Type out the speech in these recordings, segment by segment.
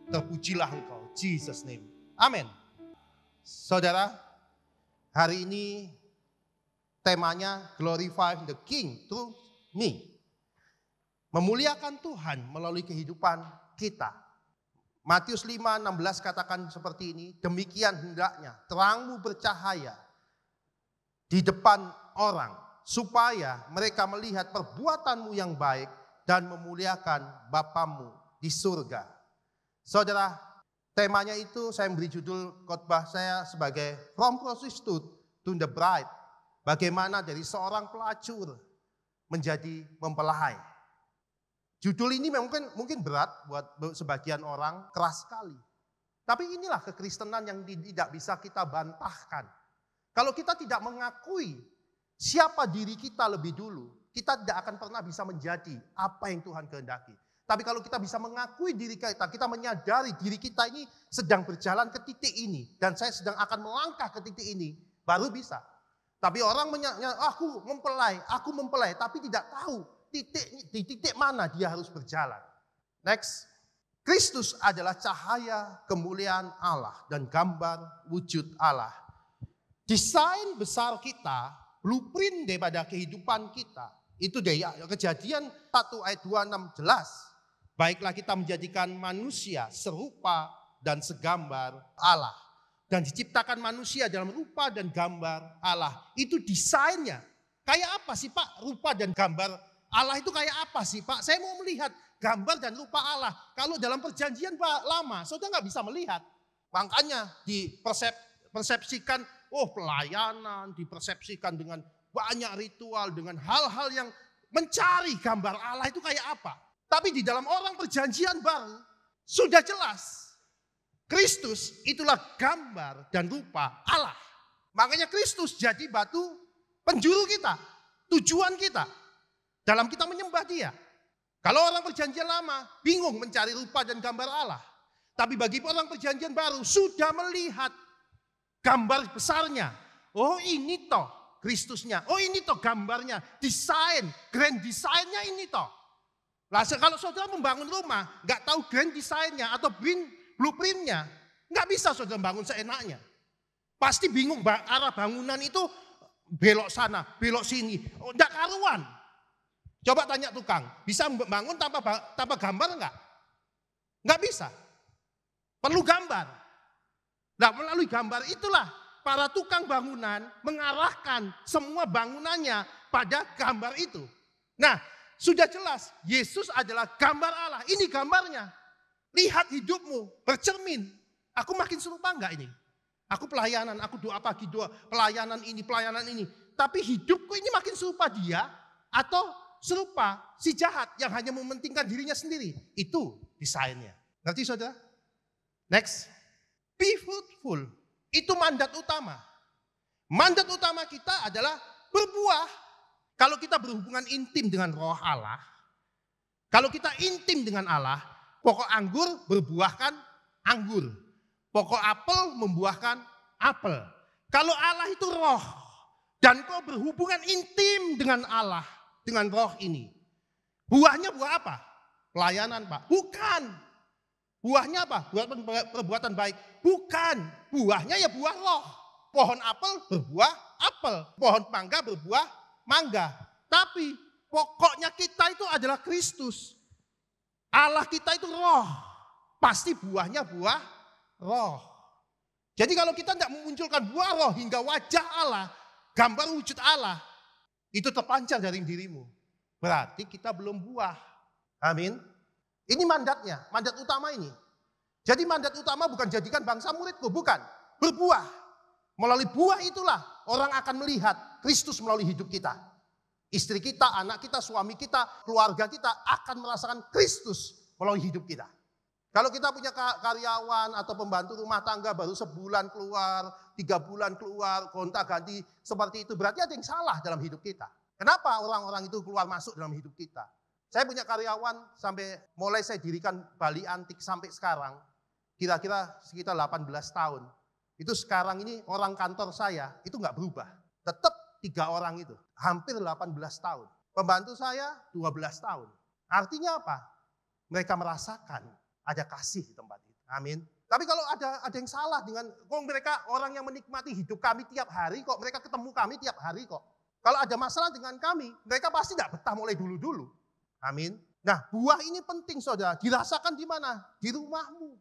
Terpujilah Engkau, Jesus name. Amin. Saudara, hari ini temanya Glorify the King through me. Memuliakan Tuhan melalui kehidupan kita. Matius 5:16 katakan seperti ini, demikian hendaknya terangmu bercahaya di depan orang, supaya mereka melihat perbuatanmu yang baik dan memuliakan Bapamu di surga. Saudara, temanya itu saya beri judul khotbah saya sebagai From Prostitute to the Bride. Bagaimana dari seorang pelacur menjadi mempelai. Judul ini mungkin berat buat sebagian orang, keras sekali. Tapi inilah kekristenan yang tidak bisa kita bantahkan. Kalau kita tidak mengakui siapa diri kita lebih dulu, kita tidak akan pernah bisa menjadi apa yang Tuhan kehendaki. Tapi kalau kita bisa mengakui diri kita menyadari diri kita ini sedang berjalan ke titik ini, dan saya sedang akan melangkah ke titik ini, baru bisa. Tapi orang aku mempelai, tapi tidak tahu di titik mana dia harus berjalan. Next, Kristus adalah cahaya kemuliaan Allah dan gambar wujud Allah. Desain besar kita, blueprint daripada kehidupan kita, itu dari Kejadian 1 ayat 26 jelas. Baiklah kita menjadikan manusia serupa dan segambar Allah. Dan diciptakan manusia dalam rupa dan gambar Allah. Itu desainnya. Kayak apa sih Pak rupa dan gambar Allah itu kayak apa sih Pak? Saya mau melihat gambar dan rupa Allah. Kalau dalam perjanjian lama, saudara nggak bisa melihat. Makanya dipersepsikan, pelayanan, dipersepsikan dengan banyak ritual, dengan hal-hal yang mencari gambar Allah itu kayak apa. Tapi di dalam orang perjanjian baru, sudah jelas. Kristus itulah gambar dan rupa Allah. Makanya Kristus jadi batu penjuru kita, tujuan kita. Dalam kita menyembah dia. Kalau orang perjanjian lama bingung mencari rupa dan gambar Allah. Tapi bagi orang perjanjian baru sudah melihat gambar besarnya. Oh ini toh Kristusnya. Oh ini toh gambarnya. Desain, grand desainnya ini toh. Lah kalau saudara membangun rumah gak tahu grand desainnya atau blueprintnya. Gak bisa saudara bangun seenaknya. Pasti bingung arah bangunan itu belok sana, belok sini. Oh, gak karuan. Coba tanya tukang, bisa bangun tanpa gambar enggak? Enggak bisa. Perlu gambar. Nah, melalui gambar itulah para tukang bangunan mengarahkan semua bangunannya pada gambar itu. Nah, sudah jelas Yesus adalah gambar Allah. Ini gambarnya. Lihat hidupmu, bercermin. Aku makin serupa enggak ini? Aku pelayanan, aku doa pagi, doa pelayanan ini. Tapi hidupku ini makin serupa dia atau serupa si jahat yang hanya mementingkan dirinya sendiri. Itu desainnya. Ngerti saudara? Next. Be fruitful. Itu mandat utama. Mandat utama kita adalah berbuah. Kalau kita berhubungan intim dengan roh Allah. Kalau kita intim dengan Allah. Pokok anggur berbuahkan anggur. Pokok apel membuahkan apel. Kalau Allah itu roh. Dan kau berhubungan intim dengan Allah. Dengan roh ini. Buahnya buah apa? Pelayanan Pak. Bukan. Buahnya apa? Perbuatan baik. Bukan. Buahnya ya buah roh. Pohon apel berbuah apel. Pohon mangga berbuah mangga. Tapi pokoknya kita itu adalah Kristus. Allah kita itu roh. Pasti buahnya buah roh. Jadi kalau kita tidak memunculkan buah roh hingga wajah Allah. Gambar wujud Allah. Itu terpancar dari dirimu. Berarti kita belum buah. Amin. Ini mandatnya, mandat utama ini. Jadi mandat utama bukan jadikan bangsa muridku, bukan. Berbuah. Melalui buah itulah orang akan melihat Kristus melalui hidup kita. Istri kita, anak kita, suami kita, keluarga kita akan merasakan Kristus melalui hidup kita. Kalau kita punya karyawan atau pembantu rumah tangga baru sebulan keluar, 3 bulan keluar, gonta-ganti seperti itu, berarti ada yang salah dalam hidup kita. Kenapa orang-orang itu keluar masuk dalam hidup kita? Saya punya karyawan sampai mulai saya dirikan Bali Antik sampai sekarang, kira-kira sekitar 18 tahun. Itu sekarang ini orang kantor saya itu nggak berubah. Tetap 3 orang itu, hampir 18 tahun. Pembantu saya 12 tahun. Artinya apa? Mereka merasakan ada kasih di tempat itu. Amin. Tapi kalau ada yang salah dengan mereka orang yang menikmati hidup kami tiap hari kok, mereka ketemu kami tiap hari kok. Kalau ada masalah dengan kami, mereka pasti tidak betah mulai dulu-dulu. Amin. Nah, buah ini penting saudara, dirasakan di mana? Di rumahmu,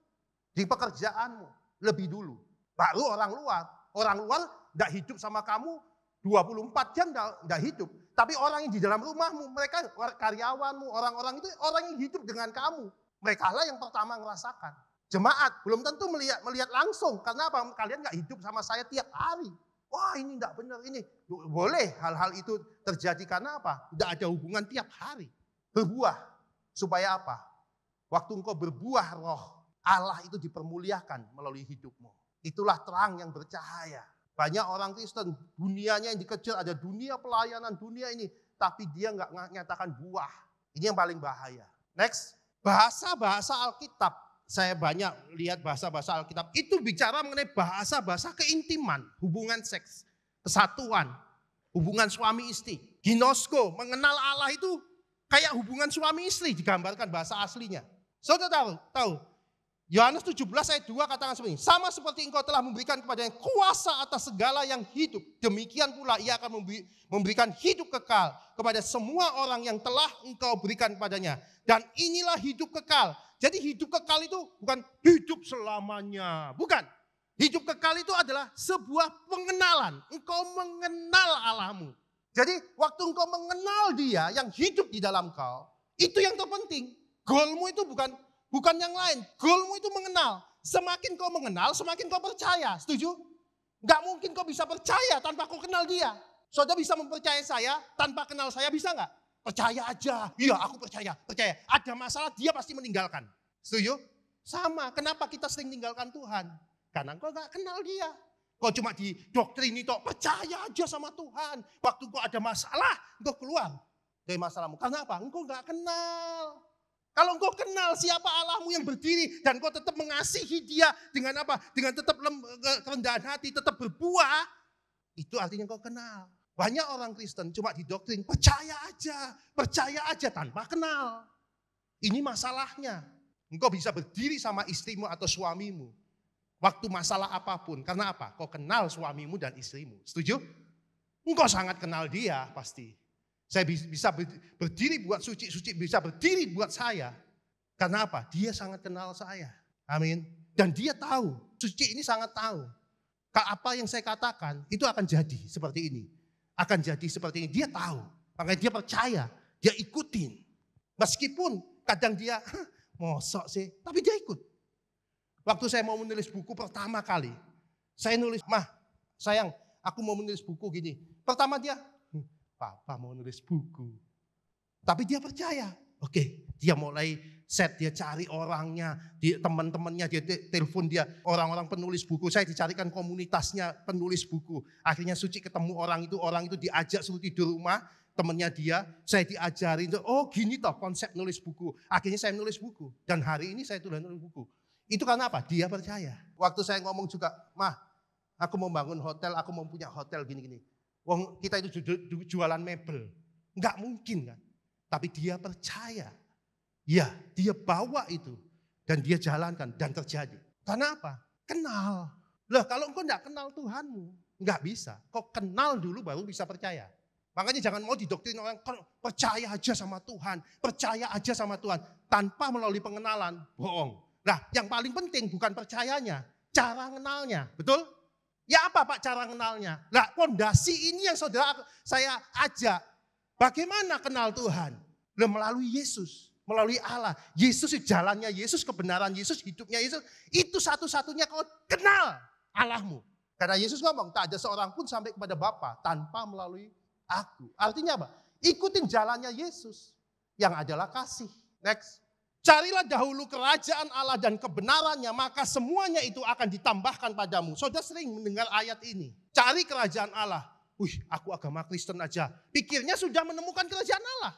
di pekerjaanmu, lebih dulu. Baru orang luar. Orang luar tidak hidup sama kamu 24 jam tidak hidup. Tapi orang yang di dalam rumahmu, mereka karyawanmu, orang-orang itu orang yang hidup dengan kamu. Mereka lah yang pertama ngerasakan. Jemaat belum tentu melihat langsung. Karena apa? Kalian nggak hidup sama saya tiap hari. Wah ini tidak benar ini. Boleh hal-hal itu terjadi karena apa? Tidak ada hubungan tiap hari. Berbuah. Supaya apa? Waktu engkau berbuah roh, Allah itu dipermuliakan melalui hidupmu. Itulah terang yang bercahaya. Banyak orang Kristen, dunianya yang dikejar, ada dunia pelayanan, dunia ini. Tapi dia nggak nyatakan buah. Ini yang paling bahaya. Next, bahasa-bahasa Alkitab. Saya banyak lihat bahasa-bahasa Alkitab. Itu bicara mengenai bahasa-bahasa keintiman. Hubungan seks, kesatuan, hubungan suami istri. Ginosko, mengenal Allah itu kayak hubungan suami istri digambarkan bahasa aslinya. Saudara tahu? Yohanes 17 ayat 2 katakan seperti ini. Sama seperti engkau telah memberikan kepadanya kuasa atas segala yang hidup. Demikian pula ia akan memberikan hidup kekal kepada semua orang yang telah engkau berikan kepadanya. Dan inilah hidup kekal. Jadi hidup kekal itu bukan hidup selamanya. Bukan. Hidup kekal itu adalah sebuah pengenalan. Engkau mengenal Allahmu. Jadi waktu engkau mengenal dia yang hidup di dalam kau. Itu yang terpenting. Goalmu itu bukan yang lain. Goalmu itu mengenal. Semakin kau mengenal, semakin kau percaya. Setuju? Gak mungkin kau bisa percaya tanpa kau kenal dia. Saudara bisa mempercayai saya tanpa kenal saya, bisa gak? Percaya aja. Iya aku percaya. Ada masalah dia pasti meninggalkan. Setuju? Sama. Kenapa kita sering meninggalkan Tuhan? Karena kau gak kenal dia. Kau cuma di doktrin itu percaya aja sama Tuhan. Waktu kau ada masalah, kau keluar dari masalahmu. Karena apa? Engkau gak kenal. Kalau engkau kenal siapa Allahmu yang berdiri dan kau tetap mengasihi dia dengan apa? Dengan tetap kerendahan hati, tetap berbuah, itu artinya engkau kenal. Banyak orang Kristen cuma didoktrin percaya aja tanpa kenal. Ini masalahnya. Engkau bisa berdiri sama istrimu atau suamimu waktu masalah apapun. Karena apa? Kau kenal suamimu dan istrimu. Setuju? Engkau sangat kenal dia pasti. Saya bisa berdiri buat suci bisa berdiri buat saya. Karena apa? Dia sangat kenal saya. Amin. Dan dia tahu, suci ini sangat tahu. Apa yang saya katakan itu akan jadi seperti ini. Akan jadi seperti ini. Dia tahu. Makanya dia percaya. Dia ikutin. Meskipun kadang dia, mosok sih. Tapi dia ikut. Waktu saya mau menulis buku pertama kali. Saya nulis, mah sayang aku mau menulis buku gini. Pertama dia, Papa mau nulis buku. Tapi dia percaya. Oke, dia mulai set, dia cari orangnya, teman-temannya, dia telepon dia, orang-orang penulis buku. Saya dicarikan komunitasnya penulis buku. Akhirnya Suci ketemu orang itu diajak suruh tidur rumah, temannya dia, saya diajarin, oh gini toh konsep nulis buku. Akhirnya saya nulis buku, dan hari ini saya tulis nulis buku. Itu karena apa? Dia percaya. Waktu saya ngomong juga, mah aku mau bangun hotel, aku mau punya hotel gini-gini. Wong kita itu jualan mebel, nggak mungkin kan? Tapi dia percaya, ya dia bawa itu dan dia jalankan dan terjadi. Karena apa? Kenal. Loh kalau engkau nggak kenal Tuhanmu, nggak bisa. Kau kenal dulu baru bisa percaya. Makanya jangan mau didoktrin orang percaya aja sama Tuhan, percaya aja sama Tuhan tanpa melalui pengenalan, bohong. Nah yang paling penting bukan percayanya, cara kenalnya, betul? Ya apa Pak cara kenalnya? Nah fondasi ini yang saudara saya ajak. Bagaimana kenal Tuhan? Melalui Yesus, melalui Allah. Yesus jalannya Yesus, kebenaran Yesus, hidupnya Yesus. Itu satu-satunya kau kenal Allahmu. Karena Yesus ngomong, tak ada seorang pun sampai kepada Bapa tanpa melalui aku. Artinya apa? Ikutin jalannya Yesus yang adalah kasih. Next. Carilah dahulu kerajaan Allah dan kebenarannya, maka semuanya itu akan ditambahkan padamu. Saudara sering mendengar ayat ini. Cari kerajaan Allah. Aku agama Kristen aja. Pikirnya sudah menemukan kerajaan Allah.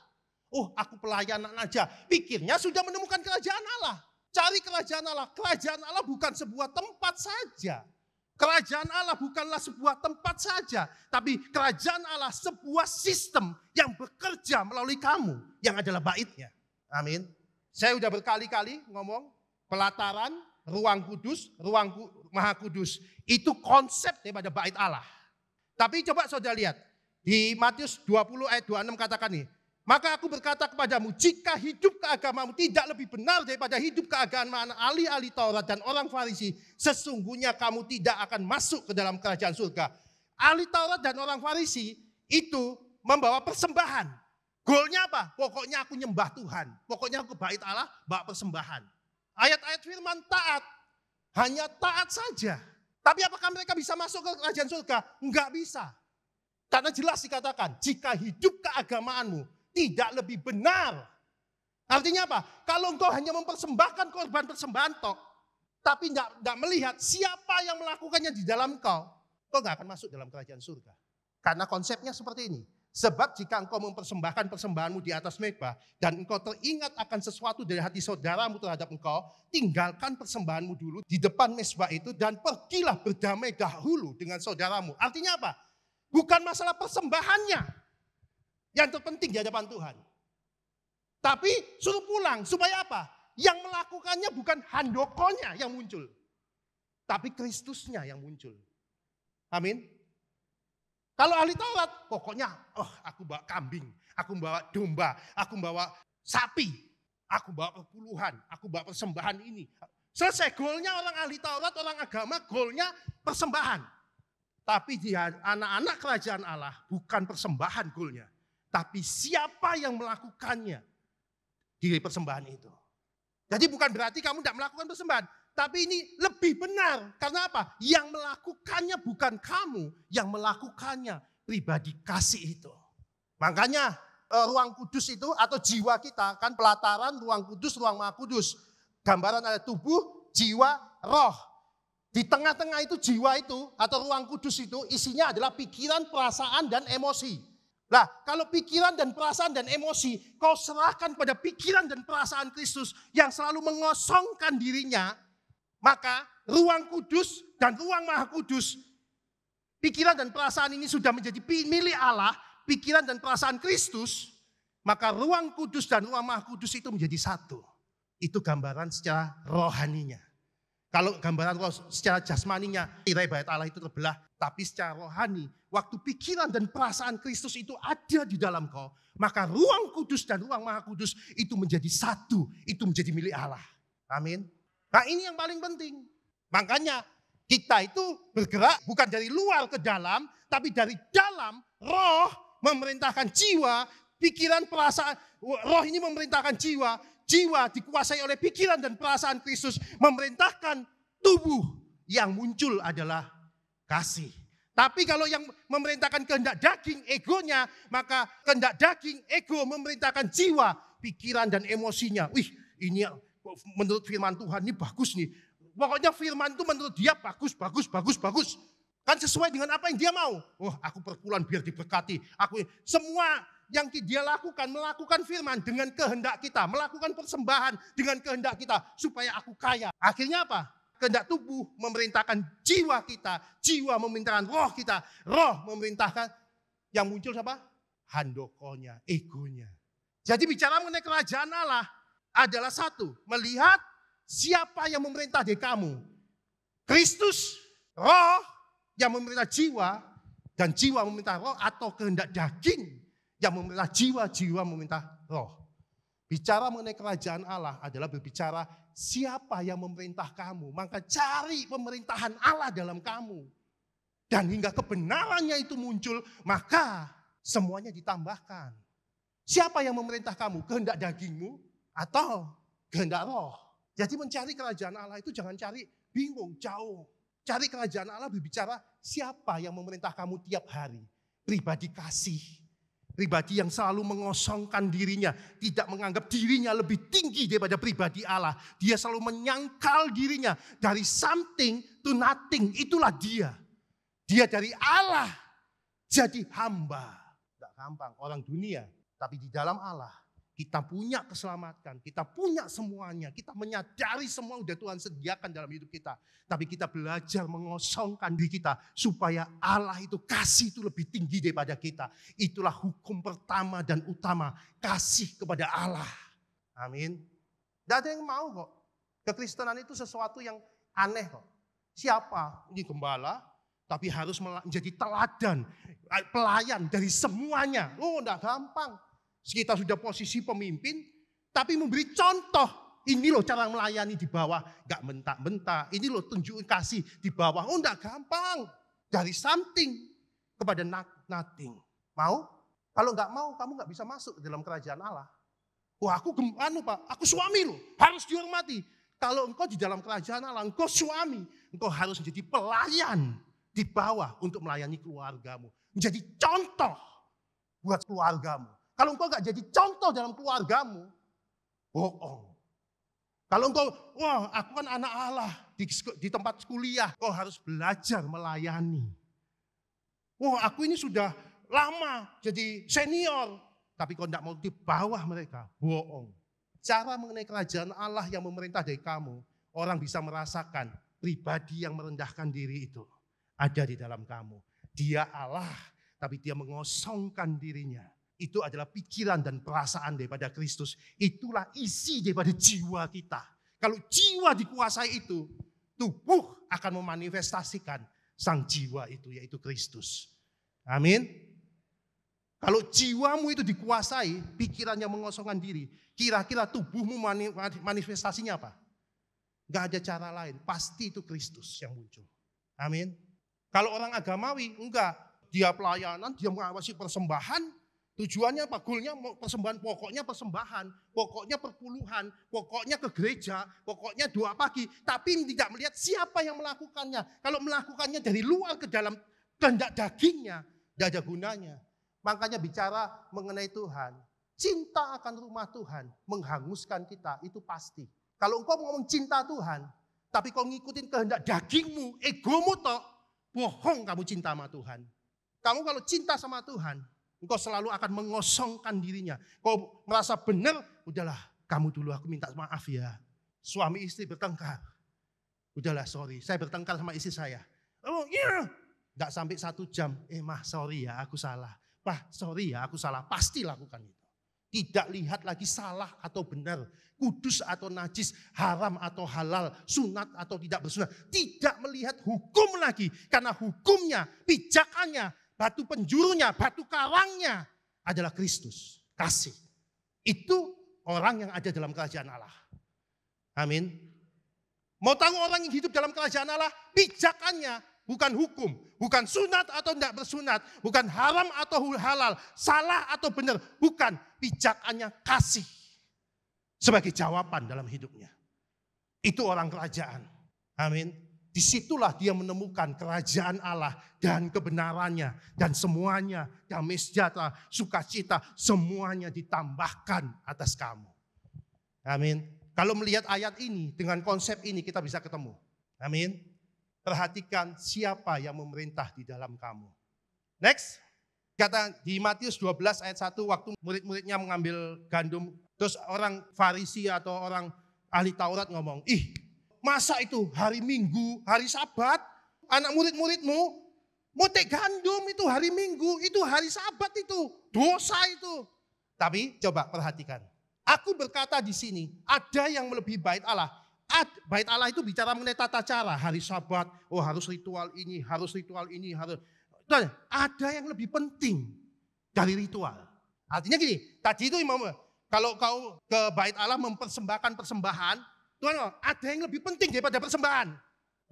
Aku pelayanan aja. Pikirnya sudah menemukan kerajaan Allah. Cari kerajaan Allah. Kerajaan Allah bukan sebuah tempat saja. Kerajaan Allah bukanlah sebuah tempat saja. Tapi kerajaan Allah sebuah sistem yang bekerja melalui kamu. Yang adalah baitnya. Amin. Saya udah berkali-kali ngomong pelataran, ruang kudus, maha kudus. Itu konsep daripada bait Allah. Tapi coba saudara lihat. Di Matius 20 ayat 26 katakan nih. Maka aku berkata kepadamu, jika hidup keagamamu tidak lebih benar daripada hidup keagamaan ahli-ahli Taurat dan orang Farisi, sesungguhnya kamu tidak akan masuk ke dalam kerajaan surga. Ahli Taurat dan orang Farisi itu membawa persembahan. Goalnya apa? Pokoknya aku nyembah Tuhan. Pokoknya aku bait Allah, bawa persembahan. Ayat-ayat firman taat. Hanya taat saja. Tapi apakah mereka bisa masuk ke kerajaan surga? Enggak bisa. Karena jelas dikatakan, jika hidup keagamaanmu tidak lebih benar. Artinya apa? Kalau engkau hanya mempersembahkan korban persembahan tok, tapi enggak melihat siapa yang melakukannya di dalam engkau enggak akan masuk dalam kerajaan surga. Karena konsepnya seperti ini. Sebab jika engkau mempersembahkan persembahanmu di atas mezbah dan engkau teringat akan sesuatu dari hati saudaramu terhadap engkau, tinggalkan persembahanmu dulu di depan mezbah itu dan pergilah berdamai dahulu dengan saudaramu. Artinya apa? Bukan masalah persembahannya yang terpenting di hadapan Tuhan. Tapi suruh pulang supaya apa? Yang melakukannya bukan handokonya yang muncul. Tapi Kristusnya yang muncul. Amin. Kalau ahli Taurat, pokoknya aku bawa kambing, aku bawa domba, aku bawa sapi, aku bawa kepuluhan, aku bawa persembahan ini. Selesai, goalnya orang ahli Taurat, orang agama, goalnya persembahan. Tapi di anak-anak kerajaan Allah bukan persembahan goalnya. Tapi siapa yang melakukannya di persembahan itu. Jadi bukan berarti kamu tidak melakukan persembahan. Tapi ini lebih benar. Karena apa? Yang melakukannya bukan kamu. Yang melakukannya pribadi kasih itu. Makanya ruang kudus itu atau jiwa kita kan pelataran ruang kudus, ruang maha kudus. Gambaran ada tubuh, jiwa, roh. Di tengah-tengah itu jiwa itu atau ruang kudus itu isinya adalah pikiran, perasaan, dan emosi. Nah, kalau pikiran dan perasaan dan emosi kau serahkan pada pikiran dan perasaan Kristus yang selalu mengosongkan dirinya, maka ruang kudus dan ruang maha kudus, pikiran dan perasaan ini sudah menjadi milik Allah, pikiran dan perasaan Kristus, maka ruang kudus dan ruang maha kudus itu menjadi satu. Itu gambaran secara rohaninya. Kalau gambaran roh secara jasmaninya, tirai bait Allah itu terbelah. Tapi secara rohani, waktu pikiran dan perasaan Kristus itu ada di dalam kau, maka ruang kudus dan ruang maha kudus itu menjadi satu. Itu menjadi milik Allah. Amin. Nah ini yang paling penting. Makanya kita itu bergerak bukan dari luar ke dalam, tapi dari dalam roh memerintahkan jiwa, pikiran, perasaan. Roh ini memerintahkan jiwa. Jiwa dikuasai oleh pikiran dan perasaan Kristus memerintahkan tubuh yang muncul adalah kasih. Tapi kalau yang memerintahkan kehendak daging, egonya, maka kehendak daging, ego memerintahkan jiwa, pikiran dan emosinya. Wih, ini menurut firman Tuhan ini bagus nih. Pokoknya firman itu menurut dia bagus. Kan sesuai dengan apa yang dia mau. Aku perpuluhan biar diberkati. Semua yang dia melakukan firman dengan kehendak kita, melakukan persembahan dengan kehendak kita supaya aku kaya. Akhirnya apa? Kehendak tubuh memerintahkan jiwa kita, jiwa memerintahkan roh kita, roh memerintahkan yang muncul siapa? Handokonya, egonya. Jadi bicara mengenai kerajaan Allah adalah satu, melihat siapa yang memerintah di kamu. Kristus, roh yang memerintah jiwa dan jiwa memerintah roh atau kehendak daging yang memerintah jiwa, jiwa memerintah roh. Bicara mengenai kerajaan Allah adalah berbicara siapa yang memerintah kamu. Maka cari pemerintahan Allah dalam kamu. Dan hingga kebenarannya itu muncul, maka semuanya ditambahkan. Siapa yang memerintah kamu? Kehendak dagingmu atau kehendak roh? Jadi mencari kerajaan Allah itu jangan cari bingung, jauh. Cari kerajaan Allah berbicara siapa yang memerintah kamu tiap hari. Pribadi kasih. Pribadi yang selalu mengosongkan dirinya, tidak menganggap dirinya lebih tinggi daripada pribadi Allah. Dia selalu menyangkal dirinya dari something to nothing. Itulah dia. Dia dari Allah jadi hamba. Tidak gampang orang dunia, tapi di dalam Allah kita punya keselamatan, kita punya semuanya. Kita menyadari semua udah Tuhan sediakan dalam hidup kita. Tapi kita belajar mengosongkan diri kita supaya Allah itu kasih itu lebih tinggi daripada kita. Itulah hukum pertama dan utama, kasih kepada Allah. Amin. Tidak ada yang mau kok. Kekristenan itu sesuatu yang aneh kok. Siapa? Ini gembala, tapi harus menjadi teladan, pelayan dari semuanya. Oh, enggak gampang. Kita sudah posisi pemimpin, tapi memberi contoh. Ini loh cara melayani di bawah, enggak bentak-bentak. Ini loh tunjukin kasih di bawah. Oh, enggak gampang. Dari something kepada nothing. Mau? Kalau enggak mau, kamu enggak bisa masuk ke dalam kerajaan Allah. Wah, Pak, aku suami loh, harus dihormati. Kalau engkau di dalam kerajaan Allah, engkau suami, engkau harus menjadi pelayan di bawah untuk melayani keluargamu. Menjadi contoh buat keluargamu. Kalau engkau enggak jadi contoh dalam keluargamu, bohong. Kalau engkau, wah aku kan anak Allah di tempat kuliah, kau harus belajar melayani. Wah aku ini sudah lama jadi senior, tapi kau tidak mau di bawah mereka, bohong. Cara mengenai kerajaan Allah yang memerintah dari kamu, orang bisa merasakan pribadi yang merendahkan diri itu ada di dalam kamu. Dia Allah, tapi dia mengosongkan dirinya. Itu adalah pikiran dan perasaan daripada Kristus. Itulah isi daripada jiwa kita. Kalau jiwa dikuasai itu, tubuh akan memanifestasikan sang jiwa itu, yaitu Kristus. Amin. Kalau jiwamu itu dikuasai, pikirannya mengosongkan diri, kira-kira tubuhmu manifestasinya apa? Gak ada cara lain, pasti itu Kristus yang muncul. Amin. Kalau orang agamawi, enggak. Dia pelayanan, dia mengawasi persembahan, tujuannya apa? Goalnya persembahan, pokoknya persembahan, pokoknya perpuluhan, pokoknya ke gereja, pokoknya doa pagi. Tapi tidak melihat siapa yang melakukannya. Kalau melakukannya dari luar ke dalam kehendak dagingnya, tidak ada gunanya. Makanya bicara mengenai Tuhan, cinta akan rumah Tuhan menghanguskan kita, itu pasti. Kalau engkau ngomong cinta Tuhan, tapi kau ngikutin kehendak dagingmu, egomu tok, bohong kamu cinta sama Tuhan. Kamu kalau cinta sama Tuhan, engkau selalu akan mengosongkan dirinya. Kau merasa benar, udahlah kamu dulu aku minta maaf ya. Suami istri bertengkar. Udahlah sorry, saya bertengkar sama istri saya. Oh iya, gak sampai 1 jam. Mah sorry ya aku salah. Pak sorry ya aku salah. Pasti lakukan itu. Tidak lihat lagi salah atau benar. Kudus atau najis, haram atau halal, sunat atau tidak bersunat. Tidak melihat hukum lagi. Karena hukumnya, pijakannya, batu penjurunya, batu karangnya adalah Kristus. Kasih. Itu orang yang ada dalam kerajaan Allah. Amin. Mau tahu orang yang hidup dalam kerajaan Allah? Pijakannya bukan hukum. Bukan sunat atau tidak bersunat. Bukan haram atau halal. Salah atau benar. Bukan. Pijakannya kasih. Sebagai jawaban dalam hidupnya. Itu orang kerajaan. Amin. Disitulah dia menemukan kerajaan Allah dan kebenarannya. Dan semuanya damai sejahtera, sukacita, semuanya ditambahkan atas kamu. Amin. Kalau melihat ayat ini, dengan konsep ini kita bisa ketemu. Amin. Perhatikan siapa yang memerintah di dalam kamu. Next. Kata di Matius 12 ayat 1, waktu murid-muridnya mengambil gandum, terus orang Farisi atau orang ahli Taurat ngomong, masa itu hari Minggu, hari Sabat, anak murid-muridmu motek gandum itu hari Minggu, itu hari Sabat itu, dosa itu. Tapi coba perhatikan, aku berkata di sini, ada yang melebihi bait Allah. Bait Allah itu bicara mengenai tata cara, hari Sabat, oh harus ritual ini, harus ritual ini, harus. Ada yang lebih penting dari ritual. Artinya gini, tadi itu kalau kau ke bait Allah mempersembahkan persembahan, Tuhan, ada yang lebih penting daripada persembahan.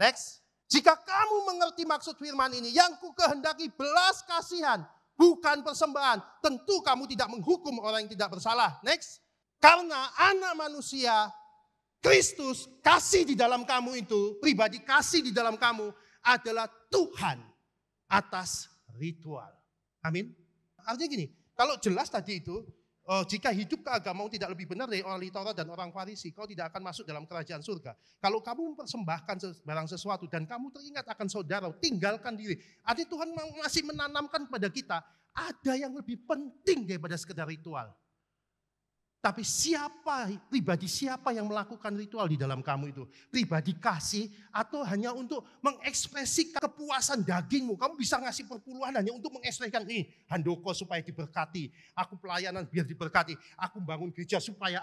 Next. Jika kamu mengerti maksud firman ini, yang ku kehendaki belas kasihan, bukan persembahan. Tentu kamu tidak menghukum orang yang tidak bersalah. Next. Karena anak manusia, Kristus, kasih di dalam kamu itu, pribadi kasih di dalam kamu adalah Tuhan atas ritual. Amin. Artinya gini, kalau jelas tadi itu, jika hidup keagamaan tidak lebih benar dari orang ahli Taurat dan orang Farisi, kau tidak akan masuk dalam kerajaan surga. Kalau kamu mempersembahkan barang sesuatu dan kamu teringat akan saudara, tinggalkan diri. Artinya Tuhan masih menanamkan kepada kita, ada yang lebih penting daripada sekedar ritual. Tapi pribadi siapa yang melakukan ritual di dalam kamu itu? Pribadi kasih atau hanya untuk mengekspresikan kepuasan dagingmu? Kamu bisa ngasih perpuluhan hanya untuk mengekspresikan ini. Handoko supaya diberkati. Aku pelayanan biar diberkati. Aku bangun gereja supaya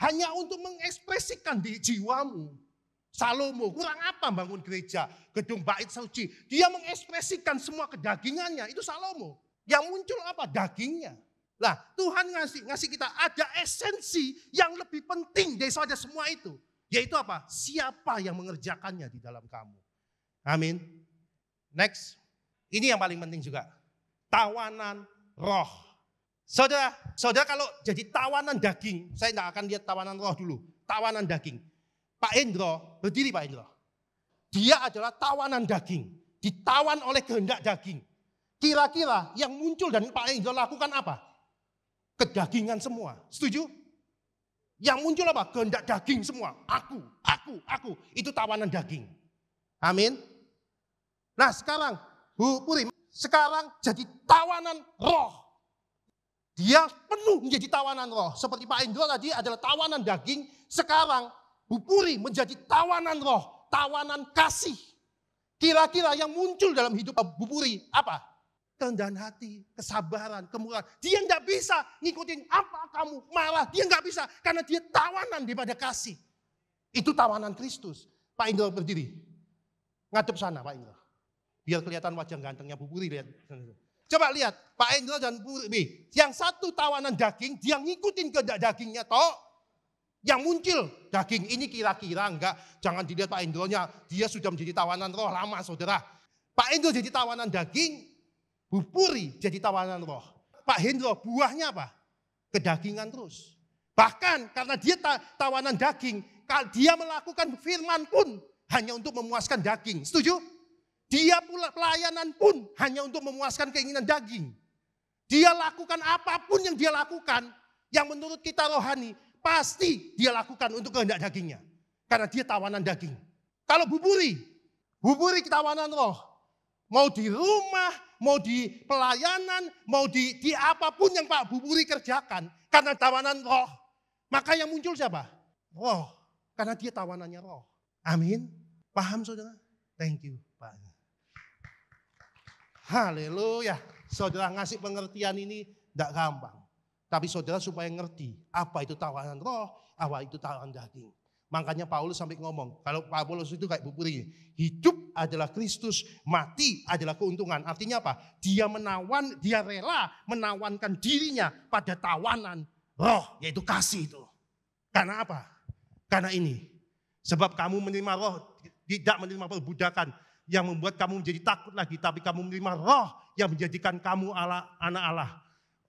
hanya untuk mengekspresikan di jiwamu. Salomo, kurang apa bangun gereja? Gedung bait suci. Dia mengekspresikan semua kedagingannya. Itu Salomo. Yang muncul apa? Dagingnya. Lah, Tuhan ngasih kita ada esensi yang lebih penting daripada semua itu. Yaitu apa? Siapa yang mengerjakannya di dalam kamu. Amin. Next. Ini yang paling penting juga. Tawanan roh. Saudara kalau jadi tawanan daging, saya tidak akan lihat tawanan roh dulu. Tawanan daging. Pak Hendro, berdiri Pak Hendro. Dia adalah tawanan daging. Ditawan oleh kehendak daging. Kira-kira yang muncul dan Pak Hendro lakukan apa? Kedagingan semua. Setuju? Yang muncul apa? Kehendak daging semua. Aku. Itu tawanan daging. Amin. Nah sekarang, Bu Puri, sekarang jadi tawanan roh. Dia penuh menjadi tawanan roh. Seperti Pak Indro tadi adalah tawanan daging. Sekarang Bu Puri menjadi tawanan roh. Tawanan kasih. Kira-kira yang muncul dalam hidup Bu Puri apa? Kerendahan hati, kesabaran, kemurahan. Dia tidak bisa ngikutin apa kamu marah. Dia nggak bisa karena dia tawanan daripada kasih. Itu tawanan Kristus. Pak Indro berdiri. Ngadep sana Pak Indro. Biar kelihatan wajah gantengnya Bu Puri. Lihat. Coba lihat Pak Indro dan Bu Puri. Yang satu tawanan daging, dia ngikutin kehendak dagingnya toh. Yang muncul daging ini kira-kira enggak. Jangan dilihat Pak Indronya. Dia sudah menjadi tawanan roh lama saudara. Pak Indro jadi tawanan daging. Bu Puri jadi tawanan roh. Pak Hendro buahnya apa? Kedagingan terus. Bahkan karena dia tawanan daging, dia melakukan firman pun hanya untuk memuaskan daging. Setuju? Dia pula pelayanan pun hanya untuk memuaskan keinginan daging. Dia lakukan apapun yang dia lakukan, yang menurut kita rohani, pasti dia lakukan untuk kehendak dagingnya. Karena dia tawanan daging. Kalau Bu Puri tawanan roh. Mau di rumah, mau di pelayanan, mau di apapun yang Pak Bu Puri kerjakan. Karena tawanan roh. Maka yang muncul siapa? Roh. Karena dia tawanannya roh. Amin. Paham saudara? Thank you Pak. Haleluya. Saudara ngasih pengertian ini tidak gampang. Tapi saudara supaya ngerti apa itu tawanan roh, apa itu tawanan daging. Makanya Paulus sampai ngomong, kalau Paulus itu kayak Bu Puri, hidup adalah Kristus, mati adalah keuntungan. Artinya apa? Dia rela menawankan dirinya pada tawanan roh, yaitu kasih itu. Karena apa? Karena ini. Sebab kamu menerima roh, tidak menerima perbudakan yang membuat kamu menjadi takut lagi, tapi kamu menerima roh yang menjadikan kamu anak Allah.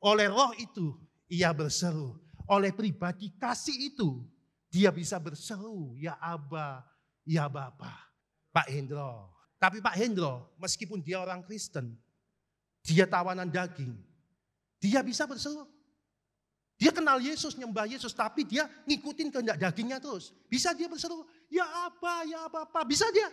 Oleh roh itu, ia berseru. Oleh pribadi kasih itu, dia bisa berseru, ya Aba, ya Bapa. Pak Hendro. Tapi Pak Hendro, meskipun dia orang Kristen, dia tawanan daging, dia bisa berseru. Dia kenal Yesus, nyembah Yesus, tapi dia ngikutin kehendak dagingnya terus. Bisa dia berseru, ya Aba, ya Bapa. Bisa dia.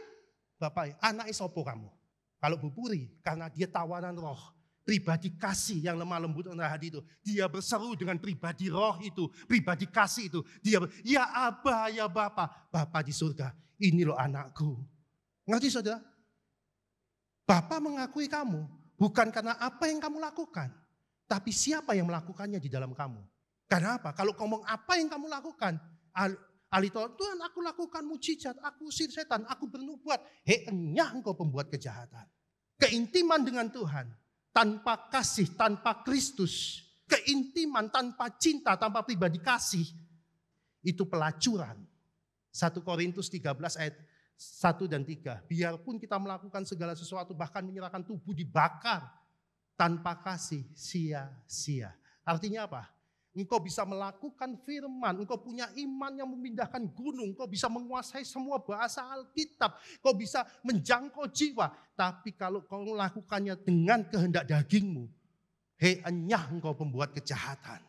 Bapak, anak sopo kamu. Kalau Bu Puri, karena dia tawanan roh, pribadi kasih yang lemah lembut rendah hati itu. Dia berseru dengan pribadi roh itu. Pribadi kasih itu. Dia ya Aba, ya Bapa. Bapa di surga, ini loh anakku. Ngerti saudara? Bapa mengakui kamu. Bukan karena apa yang kamu lakukan. Tapi siapa yang melakukannya di dalam kamu. Karena apa? Kalau ngomong apa yang kamu lakukan. Tuhan aku lakukan mujizat. Aku usir setan. Aku bernubuat. Enyah engkau pembuat kejahatan. Keintiman dengan Tuhan. Tanpa kasih, tanpa Kristus, keintiman, tanpa cinta, tanpa pribadi kasih, itu pelacuran. 1 Korintus 13 ayat 1 dan 3. Biarpun kita melakukan segala sesuatu, bahkan menyerahkan tubuh dibakar, tanpa kasih, sia-sia. Artinya apa? Engkau bisa melakukan firman, engkau punya iman yang memindahkan gunung, engkau bisa menguasai semua bahasa Alkitab, engkau bisa menjangkau jiwa. Tapi kalau kau melakukannya dengan kehendak dagingmu, enyah engkau pembuat kejahatan.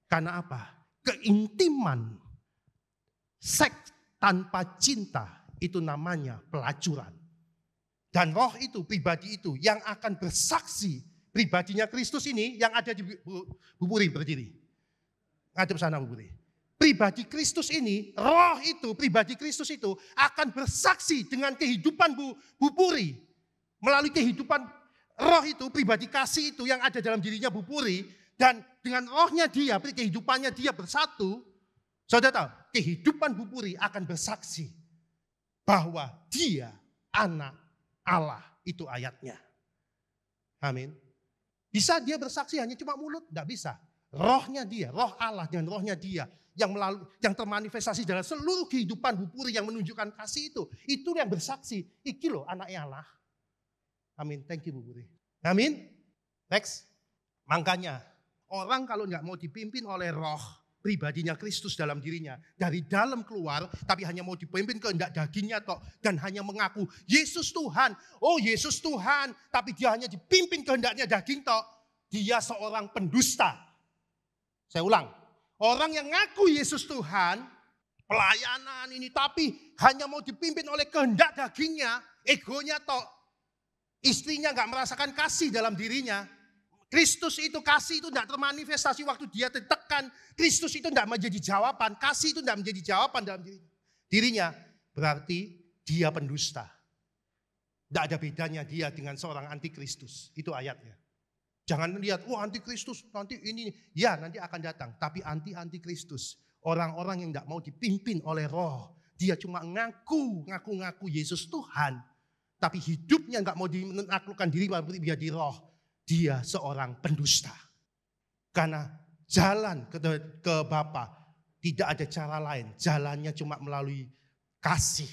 Karena apa? Keintiman, seks tanpa cinta, itu namanya pelacuran. Dan roh itu, pribadi itu yang akan bersaksi, pribadinya Kristus ini yang ada di Bu Puri berdiri. Ngadep sana Bu Puri. Pribadi Kristus ini, roh itu, pribadi Kristus itu akan bersaksi dengan kehidupan Bu Puri. Melalui kehidupan roh itu, pribadi kasih itu yang ada dalam dirinya Bu Puri. Dan dengan rohnya dia, kehidupannya dia bersatu. Saudara tahu, kehidupan Bu Puri akan bersaksi bahwa dia anak Allah. Itu ayatnya. Amin. Bisa dia bersaksi hanya cuma mulut? Tidak bisa. Rohnya dia, roh Allah dengan rohnya dia yang termanifestasi dalam seluruh kehidupan Bu Puri yang menunjukkan kasih itu yang bersaksi. Iki loh anaknya Allah. Amin. Thank you Bu Puri. Amin. Next. Makanya orang kalau nggak mau dipimpin oleh roh pribadinya Kristus dalam dirinya, dari dalam keluar, tapi hanya mau dipimpin kehendak dagingnya tok, dan hanya mengaku Yesus Tuhan, oh Yesus Tuhan, tapi dia hanya dipimpin kehendaknya daging tok, dia seorang pendusta. Saya ulang, orang yang ngaku Yesus Tuhan, pelayanan ini, tapi hanya mau dipimpin oleh kehendak dagingnya, egonya tok, istrinya nggak merasakan kasih dalam dirinya. Kristus itu, kasih itu tidak termanifestasi waktu dia ditekan. Kristus itu tidak menjadi jawaban. Kasih itu tidak menjadi jawaban dalam dirinya. Berarti dia pendusta. Tidak ada bedanya dia dengan seorang antikristus. Itu ayatnya. Jangan lihat, antikristus nanti ini. Ya nanti akan datang. Tapi antikristus. Orang-orang yang tidak mau dipimpin oleh roh. Dia cuma ngaku Yesus Tuhan. Tapi hidupnya nggak mau menaklukkan diri menjadi roh. Dia seorang pendusta. Karena jalan ke Bapa tidak ada cara lain. Jalannya cuma melalui kasih.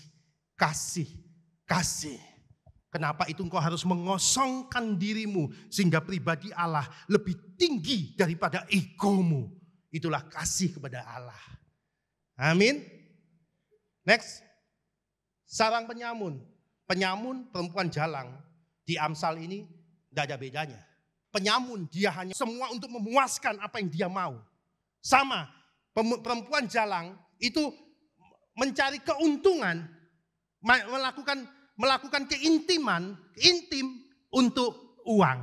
Kenapa itu engkau harus mengosongkan dirimu sehingga pribadi Allah lebih tinggi daripada egomu. Itulah kasih kepada Allah. Amin. Next. Sarang penyamun. Penyamun perempuan jalang di Amsal ini tidak ada bedanya. Penyamun dia hanya semua untuk memuaskan apa yang dia mau. Sama perempuan jalang itu mencari keuntungan, melakukan intim untuk uang.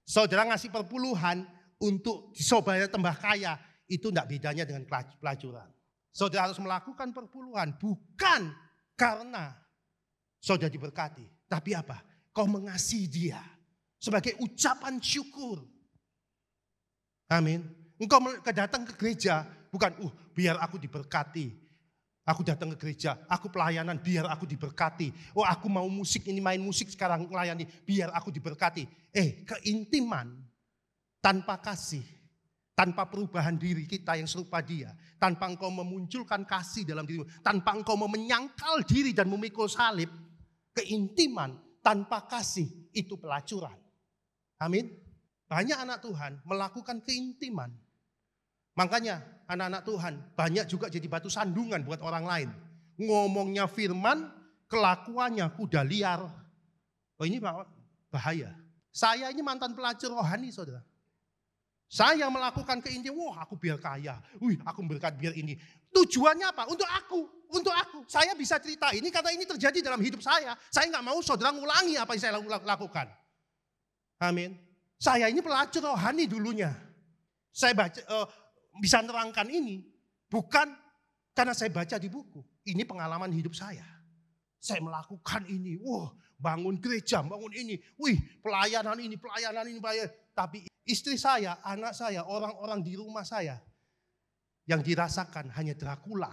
Saudara ngasih perpuluhan untuk supaya tambah kaya, itu tidak bedanya dengan pelacuran. Saudara harus melakukan perpuluhan bukan karena saudara diberkati, tapi apa? Kau mengasihi dia. Sebagai ucapan syukur. Amin. Engkau datang ke gereja bukan biar aku diberkati. Aku datang ke gereja, aku pelayanan biar aku diberkati. Aku mau musik ini main musik sekarang melayani biar aku diberkati. Keintiman tanpa kasih, tanpa perubahan diri kita yang serupa dia, tanpa engkau memunculkan kasih dalam dirimu, tanpa engkau menyangkal diri dan memikul salib, keintiman tanpa kasih itu pelacuran. Amin. Banyak anak Tuhan melakukan keintiman. Makanya anak-anak Tuhan banyak juga jadi batu sandungan buat orang lain. Ngomongnya firman, kelakuannya kuda liar. Ini bahaya. Saya ini mantan pelacur rohani saudara. Saya melakukan keintiman, aku biar kaya. Aku berkat biar ini. Tujuannya apa? Untuk aku. Saya bisa cerita ini karena ini terjadi dalam hidup saya. Saya nggak mau saudara ngulangi apa yang saya lakukan. Amin. Saya ini pelacur rohani dulunya. Saya bisa nerangkan ini bukan karena saya baca di buku. Ini pengalaman hidup saya. Saya melakukan ini. Bangun gereja, bangun ini. Pelayanan ini. Tapi istri saya, anak saya, orang-orang di rumah saya yang dirasakan hanya Dracula.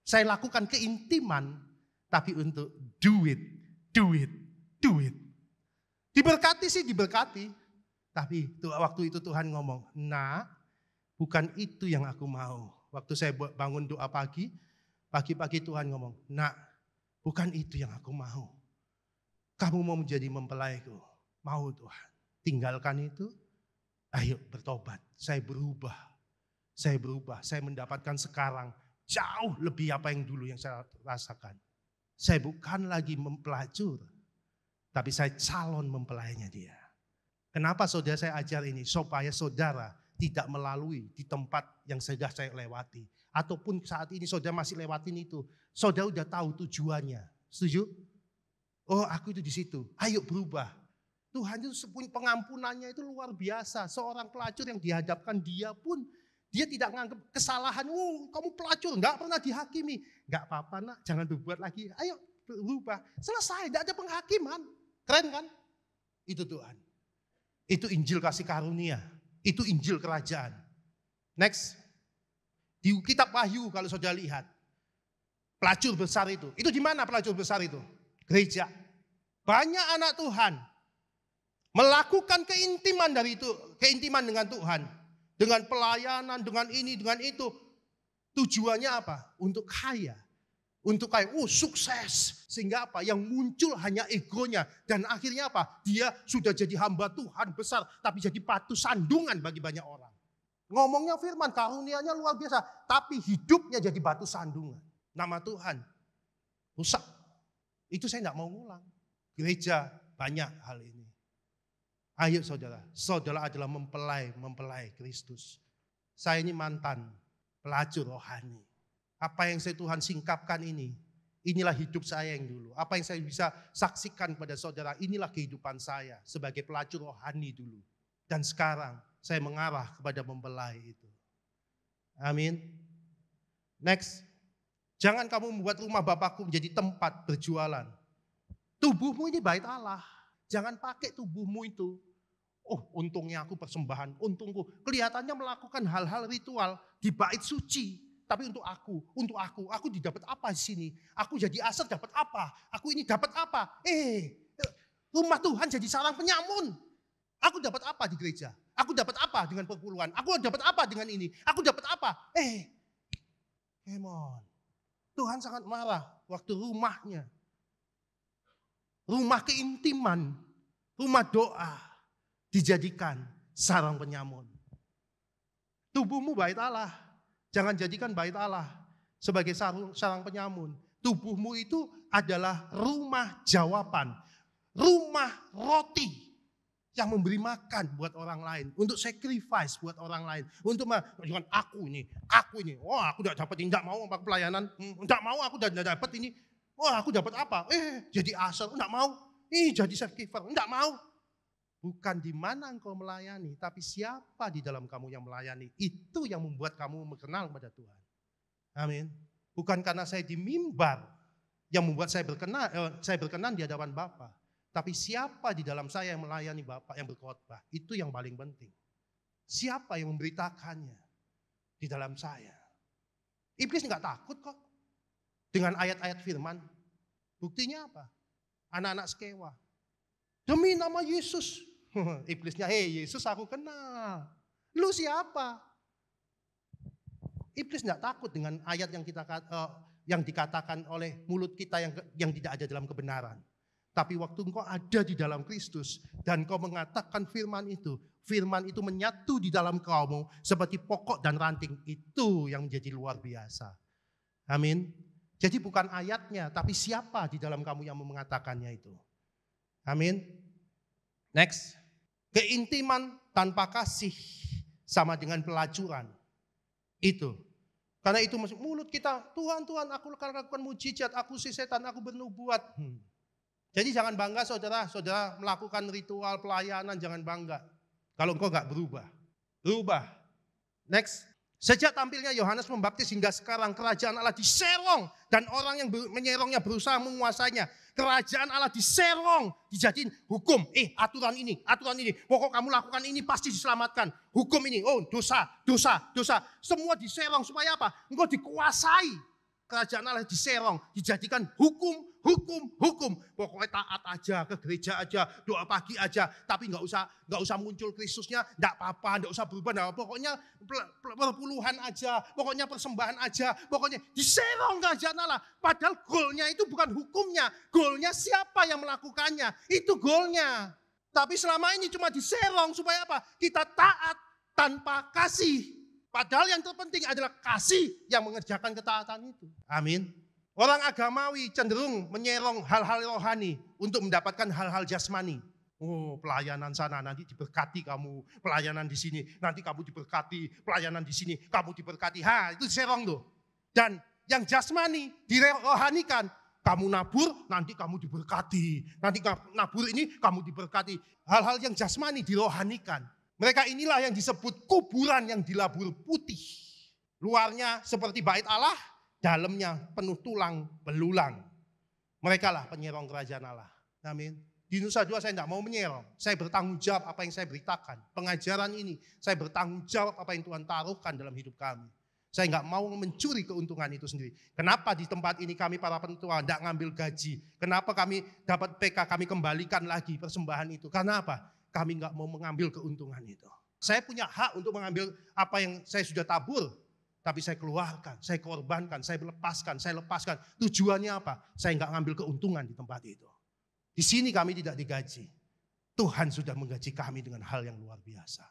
Saya lakukan keintiman tapi untuk do it. Diberkati sih diberkati. Tapi waktu itu Tuhan ngomong, "Nak, bukan itu yang aku mau." Waktu saya bangun doa pagi-pagi Tuhan ngomong, "Nak, bukan itu yang aku mau. Kamu mau menjadi mempelaiku." Mau Tuhan. Tinggalkan itu. Ayo bertobat. Saya berubah. Saya mendapatkan sekarang jauh lebih apa yang dulu yang saya rasakan. Saya bukan lagi mempelacur. Tapi saya calon mempelainya dia. Kenapa saudara saya ajar ini? Supaya saudara tidak melalui di tempat yang sudah saya lewati. Ataupun saat ini saudara masih lewatin itu. Saudara udah tahu tujuannya. Setuju? Aku itu di situ. Ayo berubah. Tuhan itu pengampunannya itu luar biasa. Seorang pelacur yang dihadapkan dia pun Dia tidak menganggap kesalahan, kamu pelacur, nggak pernah dihakimi. Nggak apa-apa nak, jangan berbuat lagi. Ayo berubah. Selesai, tidak ada penghakiman. Keren kan? Itu Tuhan. Itu Injil kasih karunia. Itu Injil kerajaan. Next. Di kitab Wahyu kalau saudara lihat. Pelacur besar itu. Itu di mana pelacur besar itu? Gereja. Banyak anak Tuhan melakukan keintiman dari itu, keintiman dengan Tuhan, dengan pelayanan, dengan ini, dengan itu. Tujuannya apa? Untuk kaya. Untuk kaya, sukses. Sehingga apa? Yang muncul hanya egonya. Dan akhirnya apa? Dia sudah jadi hamba Tuhan besar, tapi jadi batu sandungan bagi banyak orang. Ngomongnya firman, karunianya luar biasa, tapi hidupnya jadi batu sandungan. Nama Tuhan rusak. Itu saya tidak mau ngulang. Gereja banyak hal ini. Ayo saudara, saudara adalah mempelai Kristus. Saya ini mantan pelacur rohani. Apa yang saya Tuhan singkapkan ini, inilah hidup saya yang dulu. Apa yang saya bisa saksikan pada saudara, inilah kehidupan saya sebagai pelacur rohani dulu. Dan sekarang saya mengarah kepada mempelai itu. Amin. Next. Jangan kamu membuat rumah Bapakku menjadi tempat berjualan. Tubuhmu ini bait Allah. Jangan pakai tubuhmu itu. Untungnya aku persembahan, untungku. Kelihatannya melakukan hal-hal ritual di bait suci. Tapi untuk aku didapat apa di sini? Aku jadi aset dapat apa? Aku ini dapat apa? Rumah Tuhan jadi sarang penyamun. Aku dapat apa di gereja? Aku dapat apa dengan perpuluhan? Aku dapat apa dengan ini? Aku dapat apa? Come on. Tuhan sangat marah waktu rumahnya. Rumah keintiman, rumah doa dijadikan sarang penyamun. Tubuhmu bait Allah. Jangan jadikan bait Allah sebagai sarang penyamun. Tubuhmu itu adalah rumah jawaban. Rumah roti yang memberi makan buat orang lain. Untuk sacrifice buat orang lain. Untuk dengan aku ini. Aku udah dapat ini. Tidak mau apa pelayanan. Tidak mau aku udah dapat ini. Aku dapat apa? Jadi asal. Tidak mau. Jadi self giver. Tidak mau. Bukan di mana engkau melayani. Tapi siapa di dalam kamu yang melayani. Itu yang membuat kamu mengenal kepada Tuhan. Amin. Bukan karena saya di mimbar. Yang membuat saya berkenan di hadapan Bapa. Tapi siapa di dalam saya yang melayani Bapak yang berkhotbah, itu yang paling penting. Siapa yang memberitakannya di dalam saya. Iblis enggak takut kok dengan ayat-ayat firman. Buktinya apa? Anak-anak sekewa. Demi nama Yesus. Iblisnya, Yesus aku kenal. Lu siapa? Iblis enggak takut dengan ayat yang dikatakan oleh mulut kita yang tidak ada dalam kebenaran. Tapi waktu engkau ada di dalam Kristus dan kau mengatakan firman itu menyatu di dalam kamu seperti pokok dan ranting. Itu yang menjadi luar biasa. Amin. Jadi bukan ayatnya, tapi siapa di dalam kamu yang mengatakannya itu. Amin. Next. Keintiman tanpa kasih sama dengan pelacuran. Itu. Karena itu mulut kita, Tuhan aku akan lakukan mujizat, aku si setan, aku bernubuat. Jadi jangan bangga saudara melakukan ritual pelayanan, jangan bangga. Kalau engkau enggak berubah. Next. Sejak tampilnya Yohanes Pembaptis hingga sekarang kerajaan Allah diserong. Dan orang yang menyerongnya berusaha menguasainya. Kerajaan Allah diserong, dijadiin hukum. Aturan ini. Pokok kamu lakukan ini pasti diselamatkan. Hukum ini, dosa. Semua diserong supaya apa? Engkau dikuasai. Kerajaan Allah diserong, dijadikan hukum. Pokoknya taat aja, ke gereja aja, doa pagi aja. Tapi nggak usah muncul Kristusnya, nggak apa-apa, nggak usah berubah. Pokoknya perpuluhan aja, pokoknya persembahan aja, pokoknya diserong kerajaan Allah. Padahal goalnya itu bukan hukumnya, goalnya siapa yang melakukannya, itu goalnya. Tapi selama ini cuma diserong supaya apa? Kita taat tanpa kasih. Padahal yang terpenting adalah kasih yang mengerjakan ketaatan itu. Amin. Orang agamawi cenderung menyerong hal-hal rohani untuk mendapatkan hal-hal jasmani. Pelayanan sana nanti diberkati kamu, pelayanan di sini nanti kamu diberkati, pelayanan di sini kamu diberkati. Itu diserong tuh. Dan yang jasmani dirohanikan. Kamu nabur, nanti kamu diberkati. Nanti nabur ini kamu diberkati. Hal-hal yang jasmani dirohanikan. Mereka inilah yang disebut kuburan yang dilabur putih. Luarnya seperti bait Allah, dalamnya penuh tulang belulang. Mereka lah penyerong kerajaan Allah. Amin. Di Nusa Dua saya tidak mau menyerong. Saya bertanggung jawab apa yang saya beritakan. Pengajaran ini, saya bertanggung jawab apa yang Tuhan taruhkan dalam hidup kami. Saya nggak mau mencuri keuntungan itu sendiri. Kenapa di tempat ini kami para penetua tidak ngambil gaji? Kenapa kami dapat PK, kami kembalikan lagi persembahan itu? Karena apa? Kami nggak mau mengambil keuntungan itu. Saya punya hak untuk mengambil apa yang saya sudah tabur. Tapi saya keluarkan, saya korbankan, saya lepaskan. Tujuannya apa? Saya nggak ngambil keuntungan di tempat itu. Di sini kami tidak digaji. Tuhan sudah menggaji kami dengan hal yang luar biasa.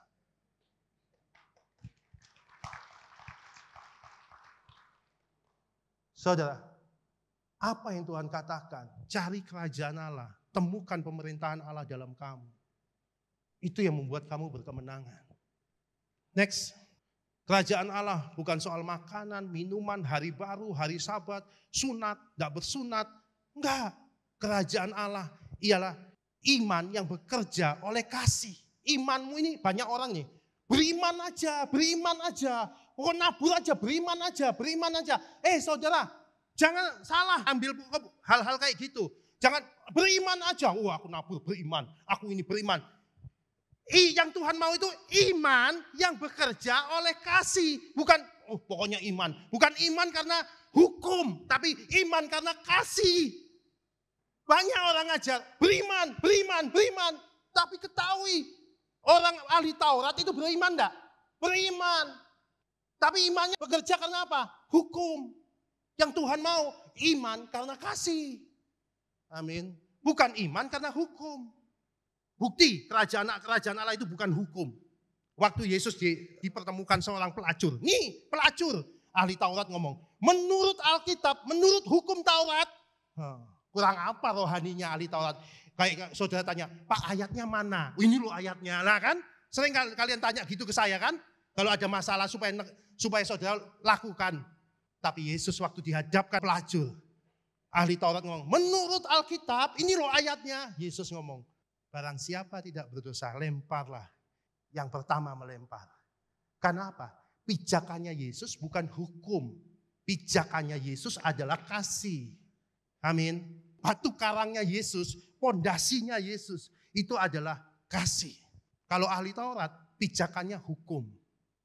Saudara, apa yang Tuhan katakan? Cari kerajaan Allah, temukan pemerintahan Allah dalam kamu. Itu yang membuat kamu berkemenangan. Next. Kerajaan Allah bukan soal makanan, minuman, hari baru, hari Sabat, sunat, tidak bersunat. Enggak. Kerajaan Allah ialah iman yang bekerja oleh kasih. Imanmu ini banyak orang nih. Beriman aja. Oh, nabur aja, beriman aja. Saudara, jangan salah ambil hal-hal kayak gitu. Jangan beriman aja. Oh, aku nabur beriman, aku ini beriman. Yang Tuhan mau itu iman yang bekerja oleh kasih. Bukan, pokoknya iman. Bukan iman karena hukum, tapi iman karena kasih. Banyak orang ajar, beriman. Tapi ketahui, orang ahli Taurat itu beriman enggak? Beriman. Tapi imannya bekerja karena apa? Hukum. Yang Tuhan mau, iman karena kasih. Amin. Bukan iman karena hukum. Bukti kerajaan Allah itu bukan hukum. Waktu Yesus dipertemukan seorang pelacur. Nih pelacur. Ahli Taurat ngomong. Menurut Alkitab, menurut hukum Taurat. Kurang apa rohaninya ahli Taurat? Kayak saudara tanya, Pak ayatnya mana? Ini loh ayatnya. Lah kan? Sering kalian tanya gitu ke saya kan? Kalau ada masalah supaya saudara lakukan. Tapi Yesus waktu dihadapkan pelacur. Ahli Taurat ngomong, menurut Alkitab ini loh ayatnya. Yesus ngomong. Barang siapa tidak berdosa, lemparlah. Yang pertama melempar. Karena apa? Pijakannya Yesus bukan hukum. Pijakannya Yesus adalah kasih. Amin. Batu karangnya Yesus, pondasinya Yesus, itu adalah kasih. Kalau ahli Taurat, pijakannya hukum.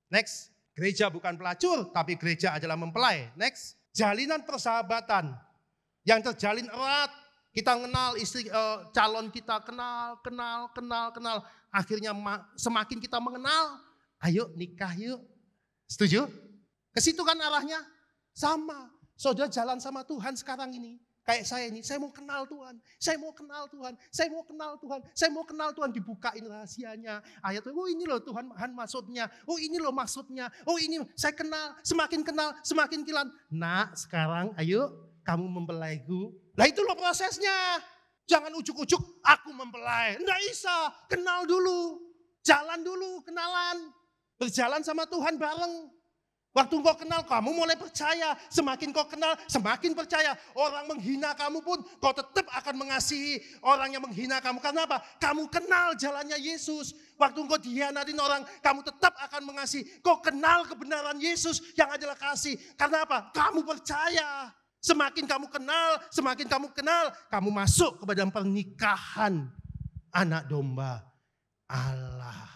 Next. Gereja bukan pelacur, tapi gereja adalah mempelai. Next. Jalinan persahabatan yang terjalin erat. Kita kenal istri calon kita, kenal. Akhirnya semakin kita mengenal, ayo nikah yuk. Setuju? Ke situ kan arahnya sama. Saudara jalan sama Tuhan sekarang ini. Kayak saya ini, saya mau kenal Tuhan. Saya mau kenal Tuhan, dibukain rahasianya. Ayat, oh ini loh Tuhan maksudnya. Oh ini loh maksudnya. Oh ini saya kenal, semakin kilan. Nah sekarang ayo kamu mempelaiku. Lah itu loh prosesnya. Jangan ujuk-ujuk aku mempelai. Enggak bisa. Kenal dulu. Jalan dulu, kenalan. Berjalan sama Tuhan bareng. Waktu kau kenal kamu mulai percaya. Semakin kau kenal semakin percaya. Orang menghina kamu pun kau tetap akan mengasihi orang yang menghina kamu. Karena apa? Kamu kenal jalannya Yesus. Waktu kau dihianatin orang kamu tetap akan mengasihi. Kau kenal kebenaran Yesus yang adalah kasih. Karena apa? Kamu percaya. Semakin kamu kenal, kamu masuk kepada pernikahan anak domba Allah.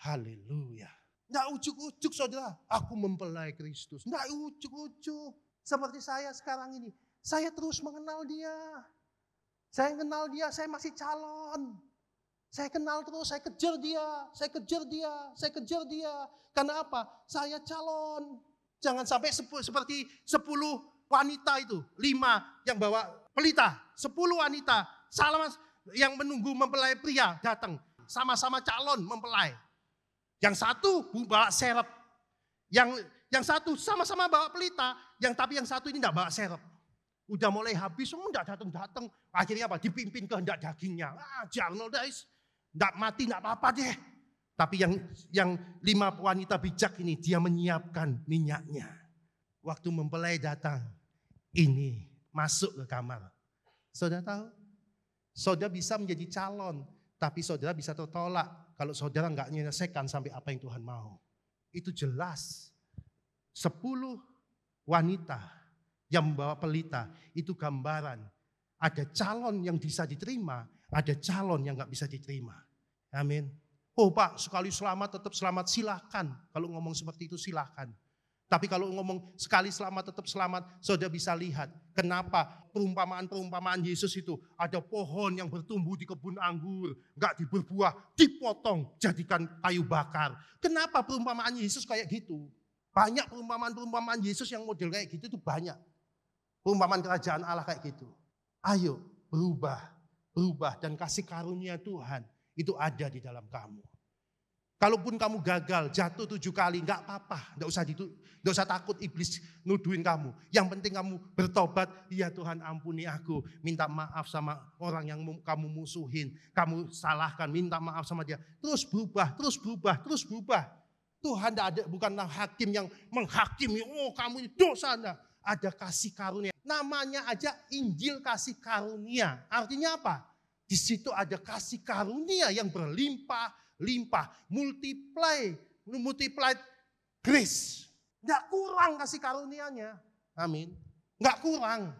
Haleluya. Nggak ujuk-ujuk saudara, aku mempelai Kristus. Nggak ujuk-ujuk. Seperti saya sekarang ini, saya terus mengenal dia. Saya masih calon. Saya kenal terus, saya kejar dia. Karena apa? Saya calon. Jangan sampai seperti 10 wanita itu, 5 yang bawa pelita, 10 wanita, salah yang menunggu mempelai pria datang, sama-sama calon mempelai. Yang satu bawa serep, yang satu sama-sama bawa pelita, tapi yang satu ini tidak bawa serep. Udah mulai habis, enggak datang. Akhirnya apa? Dipimpin kehendak dagingnya. Jarno guys, enggak mati enggak apa-apa deh. Tapi yang 5 wanita bijak ini dia menyiapkan minyaknya. Waktu mempelai datang, ini masuk ke kamar. Saudara tahu? Saudara bisa menjadi calon, Tapi saudara bisa tertolak kalau saudara nggak menyelesaikan sampai apa yang Tuhan mau. Itu jelas. 10 wanita yang membawa pelita itu gambaran. Ada calon yang bisa diterima, ada calon yang nggak bisa diterima. Amin. Oh Pak, sekali selamat tetap selamat, silakan. Kalau ngomong seperti itu silakan. Tapi kalau ngomong sekali selamat tetap selamat, saudara bisa lihat kenapa perumpamaan-perumpamaan Yesus itu ada pohon yang bertumbuh di kebun anggur, nggak berbuah, dipotong jadikan kayu bakar. Kenapa perumpamaan Yesus kayak gitu? Banyak perumpamaan-perumpamaan Yesus yang model kayak gitu itu banyak. Perumpamaan kerajaan Allah kayak gitu. Ayo berubah dan kasih karunia Tuhan itu ada di dalam kamu. Kalaupun kamu gagal, jatuh 7 kali, enggak apa-apa. Enggak usah takut iblis nuduhin kamu. Yang penting kamu bertobat, ya Tuhan ampuni aku. Minta maaf sama orang yang kamu musuhin. Kamu salahkan, minta maaf sama dia. Terus berubah. Tuhan bukanlah hakim yang menghakimi, oh kamu ini dosa. Ada kasih karunia. Namanya aja Injil kasih karunia. Artinya apa? Di situ ada kasih karunia yang berlimpah, multiply grace. Nggak kurang kasih karunianya. Amin. Nggak kurang.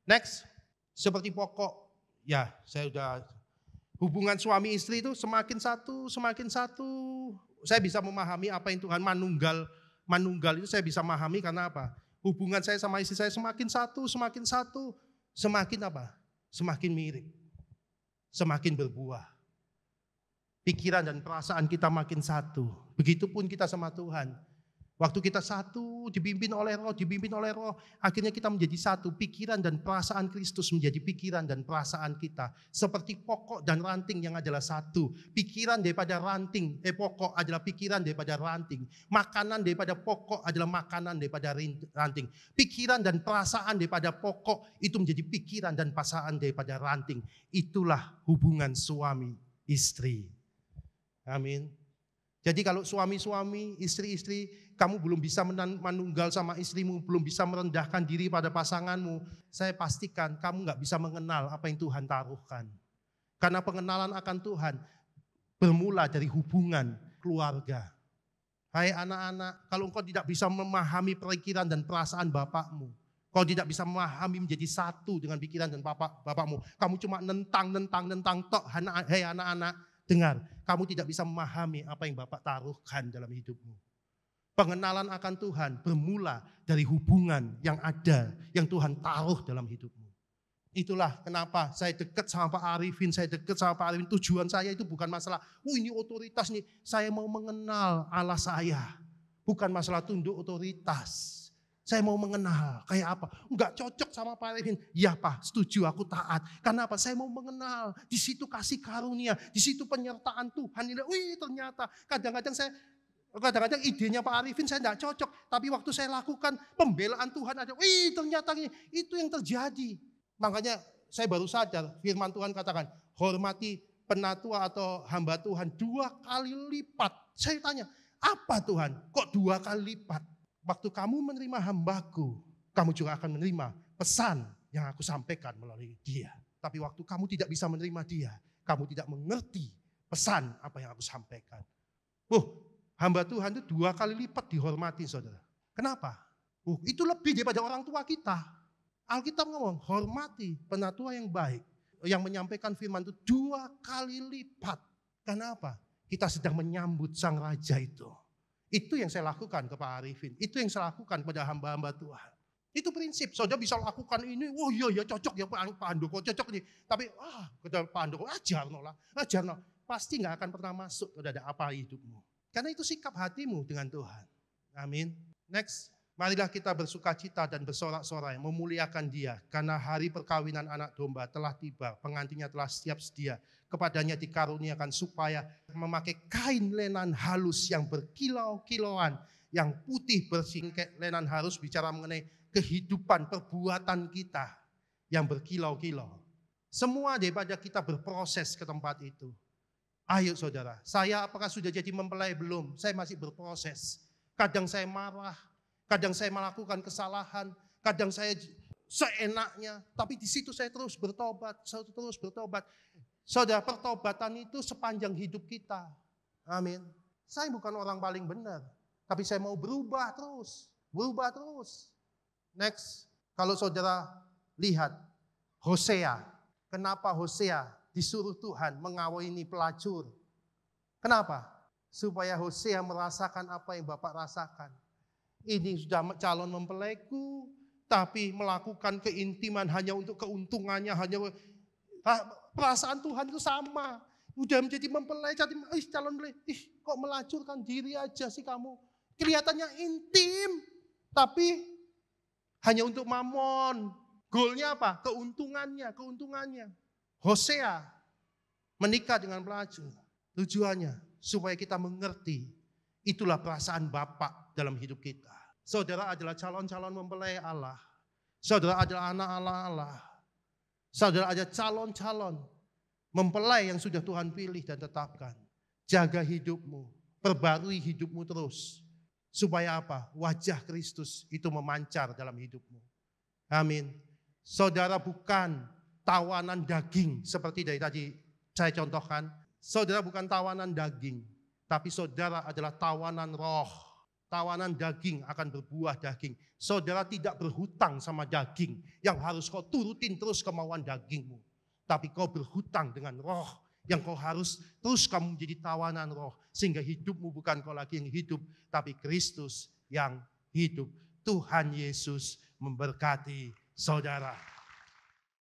Next, seperti pokok. Ya, saya udah hubungan suami istri itu semakin satu. Saya bisa memahami apa yang Tuhan manunggal itu saya bisa memahami karena apa? Hubungan saya sama istri saya semakin satu. Semakin apa? Semakin mirip. Semakin berbuah. Pikiran dan perasaan kita makin satu. Begitupun kita sama Tuhan. Waktu kita satu, dipimpin oleh roh, akhirnya kita menjadi satu. Pikiran dan perasaan Kristus menjadi pikiran dan perasaan kita. Seperti pokok dan ranting yang adalah satu. Pikiran daripada pokok adalah pikiran daripada ranting. Makanan daripada pokok adalah makanan daripada ranting. Pikiran dan perasaan daripada pokok itu menjadi pikiran dan perasaan daripada ranting. Itulah hubungan suami istri. Amin. Jadi kalau suami-suami, istri-istri, kamu belum bisa manunggal sama istrimu, belum bisa merendahkan diri pada pasanganmu, saya pastikan kamu gak bisa mengenal apa yang Tuhan taruhkan. Karena pengenalan akan Tuhan bermula dari hubungan keluarga. Hai anak-anak, kalau engkau tidak bisa memahami pikiran dan perasaan bapakmu, kau tidak bisa memahami menjadi satu dengan pikiran dan bapakmu, kamu cuma nentang tok, hai anak-anak, dengar, kamu tidak bisa memahami apa yang Bapak taruhkan dalam hidupmu. Pengenalan akan Tuhan bermula dari hubungan yang ada, yang Tuhan taruh dalam hidupmu. Itulah kenapa saya dekat sama Pak Arifin, tujuan saya itu bukan masalah, ini otoritas nih, saya mau mengenal Allah saya. Bukan masalah tunduk otoritas. Saya mau mengenal, kayak apa? Enggak cocok sama Pak Arifin. Ya Pak, setuju aku taat. Karena apa? Saya mau mengenal. Di situ kasih karunia, di situ penyertaan Tuhan. Wih ternyata kadang-kadang idenya Pak Arifin saya enggak cocok. Tapi waktu saya lakukan pembelaan Tuhan ada, wih ternyata itu yang terjadi. Makanya saya baru sadar firman Tuhan katakan, hormati penatua atau hamba Tuhan 2 kali lipat. Saya tanya, apa Tuhan? Kok 2 kali lipat? Waktu kamu menerima hambaku, kamu juga akan menerima pesan yang aku sampaikan melalui dia. Tapi waktu kamu tidak bisa menerima dia, kamu tidak mengerti pesan apa yang aku sampaikan. Hamba Tuhan itu 2 kali lipat dihormati, saudara. Kenapa? Itu lebih daripada orang tua kita. Alkitab ngomong, hormati penatua yang baik. Yang menyampaikan firman itu 2 kali lipat. Kenapa? Kita sedang menyambut sang raja itu. Itu yang saya lakukan ke Pak Arifin. Itu yang saya lakukan pada hamba-hamba Tuhan. Itu prinsip. Saudara bisa lakukan ini. Oh iya cocok ya Pak Handoko cocok nih. Tapi kata Pak Handoko ajar no. Pasti gak akan pernah masuk ke dada apa hidupmu. Karena itu sikap hatimu dengan Tuhan. Amin. Next. Marilah kita bersuka cita dan bersorak-sorai memuliakan dia. Karena hari perkawinan anak domba telah tiba. Pengantinnya telah siap sedia. Kepadanya dikaruniakan supaya memakai kain lenan halus yang berkilau-kilauan, yang putih bersih. Lenan halus bicara mengenai kehidupan perbuatan kita yang berkilau-kilau. Semua daripada kita berproses ke tempat itu. Ayo saudara, saya apakah sudah jadi mempelai belum? Saya masih berproses. Kadang saya marah, kadang saya melakukan kesalahan, kadang saya seenaknya, tapi di situ saya terus bertobat. Saudara, pertobatan itu sepanjang hidup kita. Amin. Saya bukan orang paling benar, tapi saya mau berubah terus. Berubah terus. Next, kalau saudara lihat Hosea. Kenapa Hosea disuruh Tuhan mengawini pelacur? Kenapa? Supaya Hosea merasakan apa yang Bapak rasakan. Ini sudah calon mempelaiku, tapi melakukan keintiman hanya untuk keuntungannya, hanya perasaan Tuhan itu sama. Udah menjadi mempelai, calon mempelai, kok melacurkan diri aja sih kamu. Kelihatannya intim, tapi hanya untuk mamon. Goalnya apa? Keuntungannya. Hosea menikah dengan pelacur. Tujuannya supaya kita mengerti, itulah perasaan Bapak dalam hidup kita. Saudara adalah calon-calon mempelai Allah. Saudara adalah anak Allah. Saudara ada calon-calon mempelai yang sudah Tuhan pilih dan tetapkan. Jaga hidupmu, perbarui hidupmu terus. Supaya apa? Wajah Kristus itu memancar dalam hidupmu. Amin. Saudara bukan tawanan daging seperti dari tadi saya contohkan. Saudara bukan tawanan daging, tapi saudara adalah tawanan roh. Tawanan daging akan berbuah daging. Saudara tidak berhutang sama daging yang harus kau turutin terus kemauan dagingmu. Tapi kau berhutang dengan roh yang kau harus terus kamu menjadi tawanan roh. Sehingga hidupmu bukan kau lagi yang hidup, tapi Kristus yang hidup. Tuhan Yesus memberkati saudara.